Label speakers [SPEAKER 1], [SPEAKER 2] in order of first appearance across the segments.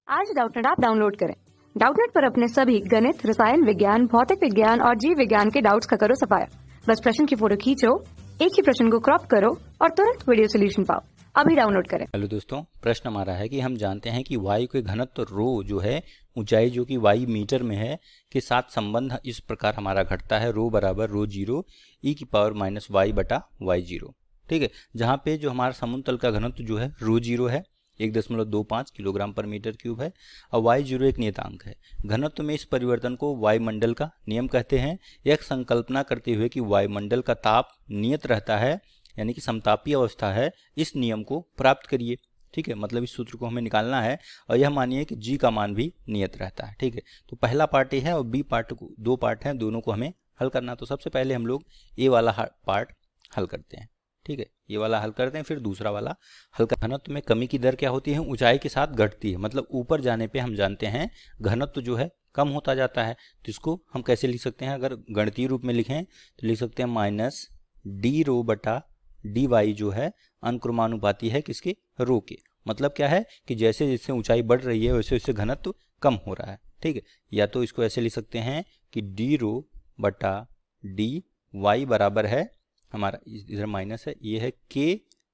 [SPEAKER 1] आज Doubtnut app download करें। Doubtnut पर अपने सभी गणित, रसायन विज्ञान, भौतिक विज्ञान और जीव विज्ञान के डाउट्स का करो सफाया। बस प्रश्न की फोटो खींचो, एक ही प्रश्न को क्रॉप करो और तुरंत वीडियो सोल्यूशन पाओ। अभी डाउनलोड करें।
[SPEAKER 2] हेलो दोस्तों, प्रश्न हमारा है कि हम जानते हैं कि वायु के घनत्व रो जो है, ऊंचाई जो कि वायु मीटर में है, के साथ संबंध इस प्रकार हमारा घटता है। रो बराबर रो जीरो ई की पावर माइनस वाई बटा वाई जीरो। ठीक है, जहाँ पे जो हमारा समुद्र तल का घनत्व जो है रो जीरो है, 1.25 किलोग्राम पर मीटर क्यूब है, और वाई जीरो एक नियतांक है। घनत्व में इस परिवर्तन को वायुमंडल का नियम कहते हैं। एक संकल्पना करते हुए कि वायुमंडल का ताप नियत रहता है, यानी कि समतापीय अवस्था है, इस नियम को प्राप्त करिए। ठीक है, मतलब इस सूत्र को हमें निकालना है और यह मानिए कि जी का मान भी नियत रहता है। ठीक है, तो पहला पार्ट ये है और बी पार्ट को, दो पार्ट हैं, दोनों को हमें हल करना। तो सबसे पहले हम लोग ए वाला पार्ट हल करते हैं। ठीक है, ये वाला हल करते हैं, फिर दूसरा वाला हल कर। घनत्व में कमी की दर क्या होती है? ऊंचाई के साथ घटती है। मतलब ऊपर जाने पे हम जानते हैं घनत्व जो है कम होता जाता है। तो इसको हम कैसे लिख सकते हैं? अगर गणितीय रूप में लिखें तो लिख सकते हैं माइनस डी रो बटा डी वाई जो है अनुक्रमानुपाती है किसके? रो के। मतलब क्या है कि जैसे जैसे ऊंचाई बढ़ रही है वैसे वैसे घनत्व कम हो रहा है। ठीक है, या तो इसको ऐसे लिख सकते हैं कि डी रो बटा डी वाई बराबर है हमारा, इधर माइनस है, ये है के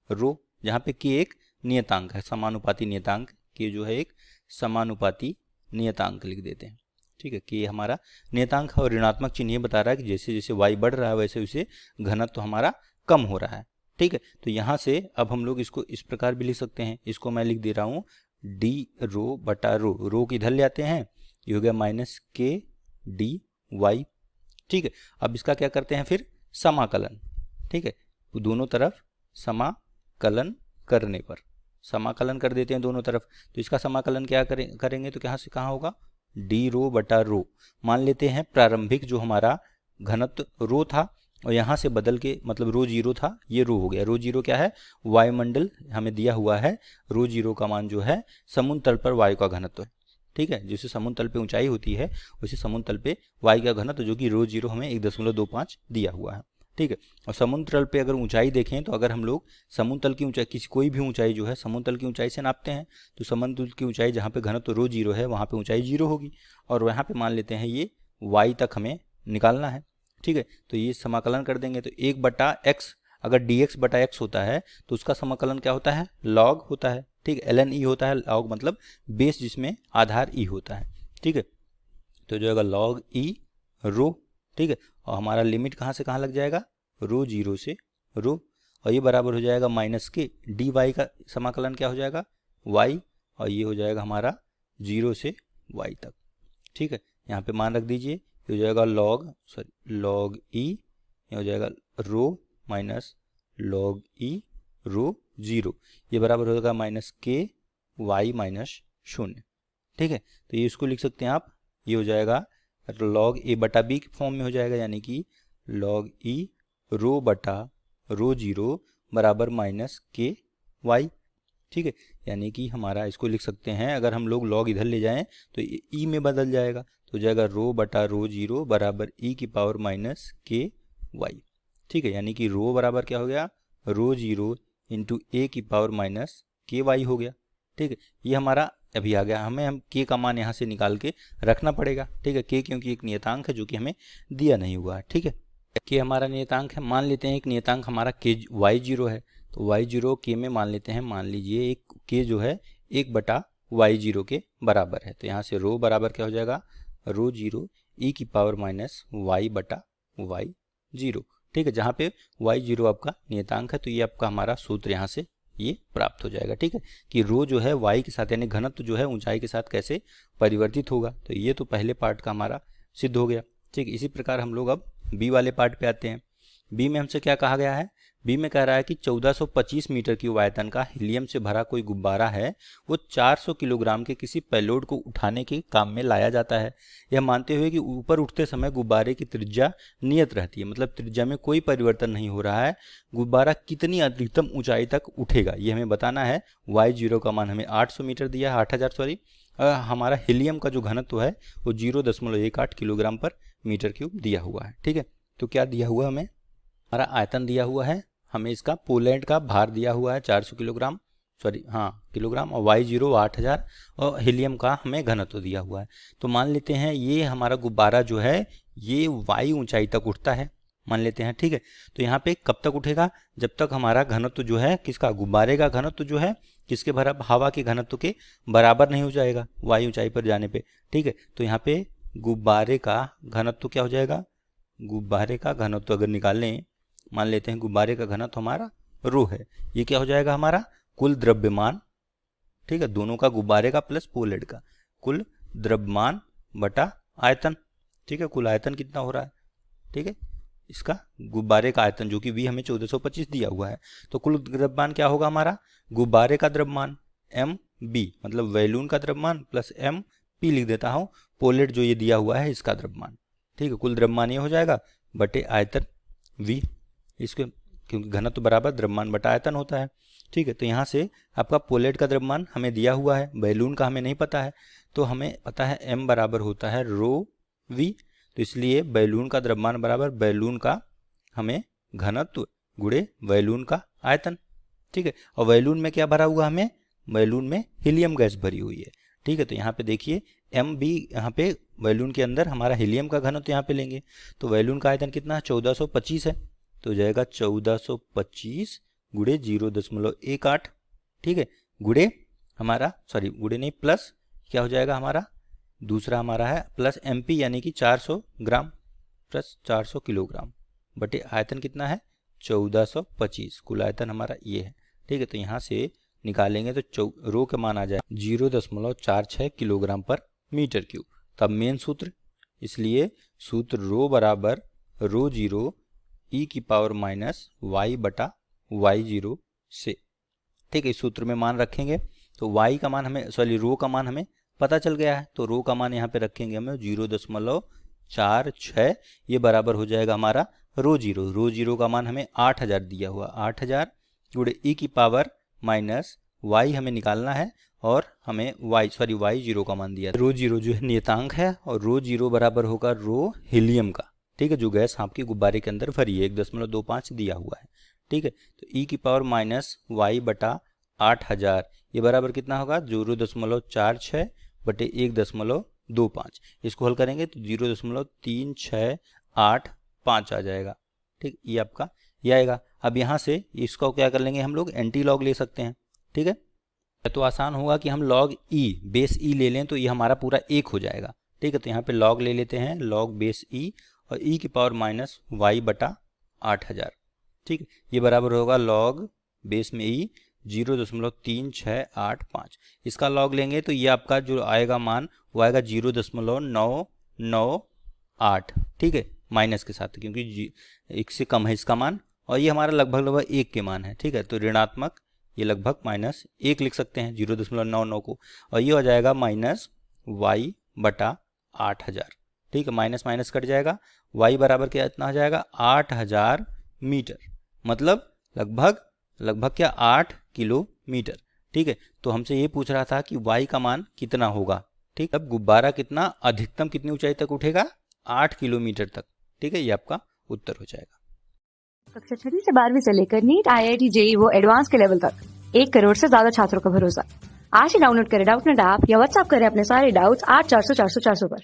[SPEAKER 2] रो, जहाँ पे के एक नियतांक है, समानुपाती नियतांक। के जो है एक समानुपाती नियतांक लिख देते हैं। ठीक है, कि हमारा नियतांक है और ऋणात्मक चिन्ह ये बता रहा है कि जैसे जैसे वाई बढ़ रहा है वैसे वैसे घनत्व हमारा कम हो रहा है। ठीक है, तो यहाँ से अब हम लोग इसको इस प्रकार भी लिख सकते हैं। इसको मैं लिख दे रहा हूँ डी रो बटा रो, रो को इधर ले आते हैं, ये हो गया माइनस के डी वाई। ठीक है, अब इसका क्या करते हैं फिर? समाकलन। ठीक है, तो दोनों तरफ समाकलन करने पर समाकलन कर देते हैं दोनों तरफ। तो इसका समाकलन क्या करेंगे तो कहाँ से कहाँ होगा? डी रो बटा रो। मान लेते हैं प्रारंभिक जो हमारा घनत्व रो था और यहाँ से बदल के, मतलब रो जीरो था, ये रो हो गया। रो जीरो क्या है? वायुमंडल हमें दिया हुआ है। रो जीरो का मान जो है समुद्र तल पर वायु का घनत्व है। ठीक है, जैसे समुद्र तल पे ऊंचाई होती है वैसे समुद्र तल पे वायु का घनत्व जो कि रो जीरो हमें 1.25 दिया हुआ है। ठीक है, और समुद्र तल पे अगर ऊंचाई देखें तो अगर हम लोग समुद्र तल की ऊंचाई, किसी कोई भी ऊंचाई जो है समुद्र तल की ऊंचाई से नापते हैं, तो समुद्र तल की ऊंचाई जहाँ पे घनत्व रो जीरो है वहाँ पे ऊंचाई जीरो होगी, और वहाँ पे मान लेते हैं ये वाई तक हमें निकालना है। ठीक है, तो ये समाकलन कर देंगे तो 1/x, अगर dx बटा x होता है तो उसका समाकलन क्या होता है? log होता है। ठीक है, ln e होता है। log मतलब बेस जिसमें आधार e होता है। ठीक है, तो जो है log e रो। ठीक है, और हमारा लिमिट कहाँ से कहाँ लग जाएगा? रो जीरो से रो, और ये बराबर हो जाएगा माइनस के डी वाई का समाकलन क्या हो जाएगा? वाई, और ये हो जाएगा हमारा जीरो से वाई तक। ठीक है, यहाँ पे मान रख दीजिए, ये हो जाएगा log ई, ये हो जाएगा रो माइनस log ई रो जीरो, ये बराबर हो जाएगा माइनस के वाई माइनस 0। ठीक है, तो ये इसको लिख सकते हैं आप, ये हो जाएगा log ए बटा बी के फॉर्म में हो जाएगा, यानी कि log ई रो बटा रो जीरो बराबर माइनस के वाई। ठीक है, यानी कि हमारा इसको लिख सकते हैं, अगर हम लोग log इधर ले जाएं तो ई में बदल जाएगा, तो हो जाएगा रो बटा रो जीरो बराबर ई की पावर माइनस के वाई। ठीक है, यानी कि रो बराबर क्या हो गया? रो जीरो इंटू ए की पावर माइनस के वाई हो गया। ठीक है, ये हमारा अभी आ गया। हम के का मान यहाँ से निकाल के रखना पड़ेगा। ठीक है, के क्योंकि एक नियतांक है जो कि हमें दिया नहीं हुआ है। ठीक है, के हमारा नियतांक है। मान लेते हैं एक नियतांक हमारा के वाई जीरो है, तो वाई जीरो के में मान लेते हैं, मान लीजिए एक के जो है 1/y0 के बराबर है। तो यहाँ से रो बराबर क्या हो जाएगा? रो जीरो ई की पावर माइनस वाई बटा वाई जीरो। ठीक है, जहाँ पे वाई जीरो आपका नियतांक है, तो ये आपका हमारा सूत्र यहाँ से ये प्राप्त हो जाएगा। ठीक है, कि रो जो है वाई के साथ, यानी घनत्व जो है ऊंचाई के साथ कैसे परिवर्तित होगा। तो ये तो पहले पार्ट का हमारा सिद्ध हो गया। ठीक, इसी प्रकार हम लोग अब बी वाले पार्ट पे आते हैं। बी में हमसे क्या कहा गया है? बी में कह रहा है कि 1425 मीटर की आयतन का हीलियम से भरा कोई गुब्बारा है, वो 400 किलोग्राम के किसी पेलोड को उठाने के काम में लाया जाता है, यह मानते हुए कि ऊपर उठते समय गुब्बारे की त्रिज्या नियत रहती है। मतलब त्रिज्या में कोई परिवर्तन नहीं हो रहा है, गुब्बारा कितनी अधिकतम ऊंचाई तक उठेगा ये हमें बताना है। वाई जीरो का मान हमें 800 मीटर दिया है, 8000 सॉरी। हमारा हीलियम का जो घनत्व है वो 0.18 किलोग्राम पर मीटर क्यूब दिया हुआ है। ठीक है, तो क्या दिया हुआ हमें? हमारा आयतन दिया हुआ है, हमें इसका पोलैंड का भार दिया हुआ है 400 किलोग्राम। किलोग्राम, और y0 8000 और हीलियम का हमें घनत्व दिया हुआ है। तो मान लेते हैं ये हमारा गुब्बारा जो है ये y ऊंचाई तक उठता है, मान लेते हैं, ठीक है। तो यहाँ पे कब तक उठेगा, जब तक हमारा घनत्व जो है किसका, गुब्बारे का घनत्व जो है किसके बराबर, हवा के घनत्व के बराबर नहीं हो जाएगा y ऊंचाई पर जाने पे, ठीक है। तो यहाँ पे गुब्बारे का घनत्व क्या हो जाएगा, गुब्बारे का घनत्व अगर निकाल लें, मान लेते हैं गुब्बारे का घनत्व हमारा रो है, ये क्या हो जाएगा हमारा कुल द्रव्यमान, ठीक है, दोनों का, गुब्बारे का प्लस पोलेड का, कुल द्रव्यमान बटा आयतन, ठीक है। कुल आयतन कितना हो रहा है, ठीक है, इसका गुब्बारे का आयतन जो कि V हमें 1425 दिया हुआ है। तो कुल द्रव्यमान क्या होगा हमारा, गुब्बारे का द्रव्यमान mb मतलब बैलून का द्रव्यमान प्लस mp लिख देता हूँ, पोलेट जो ये दिया हुआ है इसका द्रव्यमान, ठीक है। कुल द्रव्यमान ये हो जाएगा बटे आयतन V, इसके क्योंकि घनत्व बराबर द्रव्यमान बटा आयतन होता है, ठीक है। तो यहाँ से आपका पोलेट का द्रव्यमान हमें दिया हुआ है, बैलून का हमें नहीं पता है, तो हमें पता है m बराबर होता है रो V, तो इसलिए बैलून का द्रव्यमान बराबर बैलून का हमें घनत्व गुणे बैलून का आयतन, ठीक है। और बैलून में क्या भरा हुआ, हमें बैलून में हीलियम गैस भरी हुई है, ठीक है। तो यहाँ पे देखिए एम बी, यहाँ पे बैलून के अंदर हमारा हीलियम का घनत्व यहाँ पे लेंगे, तो बैलून का आयतन कितना है 1425 है, तो जाएगा 1425 गुणे 0.18, ठीक है, गुणे हमारा गुणे नहीं प्लस क्या हो जाएगा हमारा, दूसरा हमारा है प्लस mp यानी कि 400 ग्राम प्लस 400 किलोग्राम बटे आयतन कितना है 1425, कुल आयतन हमारा ये है, ठीक है। तो यहाँ से निकालेंगे तो रो के मान आ जाए 0.46 किलोग्राम पर मीटर क्यूब। तब मेन सूत्र, इसलिए सूत्र रो बराबर रो 0 e की पावर माइनस y बटा y0 से, ठीक है। इस सूत्र में मान रखेंगे तो y का मान हमें रो का मान हमें पता चल गया है, तो रो का मान यहाँ पे रखेंगे हमें 0.46, ये बराबर हो जाएगा हमारा रो 0 का मान हमें 8000 दिया हुआ, 8000 गुणे e की पावर माइनस y हमें निकालना है, और हमें y0 का मान दिया, रो 0 जो है नियतांक है, और रो 0 बराबर होगा रो हीलियम का, ठीक है, जो गैस आपके गुब्बारे के अंदर भरी है, 1.25 दिया हुआ है, ठीक है। तो e की पावर माइनस y बटा 8000 ये बराबर कितना होगा 0.46 बटे 1.25, इसको हल करेंगे तो 0.3685 आ जाएगा, ठीक, ये आपका ये आएगा। अब यहाँ से इसको क्या कर लेंगे हम लोग, एंटी लॉग ले सकते हैं, ठीक है। तो आसान होगा कि हम लॉग ई बेस ई ले लें तो ये हमारा पूरा 1 हो जाएगा, ठीक है। तो यहाँ पे लॉग ले लेते हैं, लॉग बेस ई और ई की पावर माइनस वाई बटा 8000, ठीक है, ये बराबर होगा लॉग बेस में ई 0.3685, इसका लॉग लेंगे तो ये आपका जो आएगा मान वो आएगा 0.998, ठीक है, माइनस के साथ क्योंकि 1 से कम है इसका मान, और ये हमारा लगभग 1 के मान है, ठीक है। तो ऋणात्मक ये लगभग -1 लिख सकते हैं 0.99 को, और ये हो जाएगा माइनस वाई बटा 8000, ठीक है, माइनस माइनस कट जाएगा, वाई बराबर क्या इतना हो जाएगा 8000 मीटर, मतलब लगभग क्या 8 किलोमीटर, ठीक है। तो हमसे ये पूछ रहा था कि y का मान कितना होगा, ठीक। अब गुब्बारा कितना अधिकतम कितनी ऊंचाई तक उठेगा 8 किलोमीटर तक, ठीक है, ये आपका उत्तर हो जाएगा।
[SPEAKER 1] कक्षा 6 से 12वीं से लेकर नीट, IIT, JEE वो एडवांस के लेवल तक 1 करोड़ से ज्यादा छात्रों का भरोसा। आज ही डाउनलोड करें डाउटनेट ऐप या व्हाट्सएप करें अपने सारे डाउट्स 8400 400 400 पर।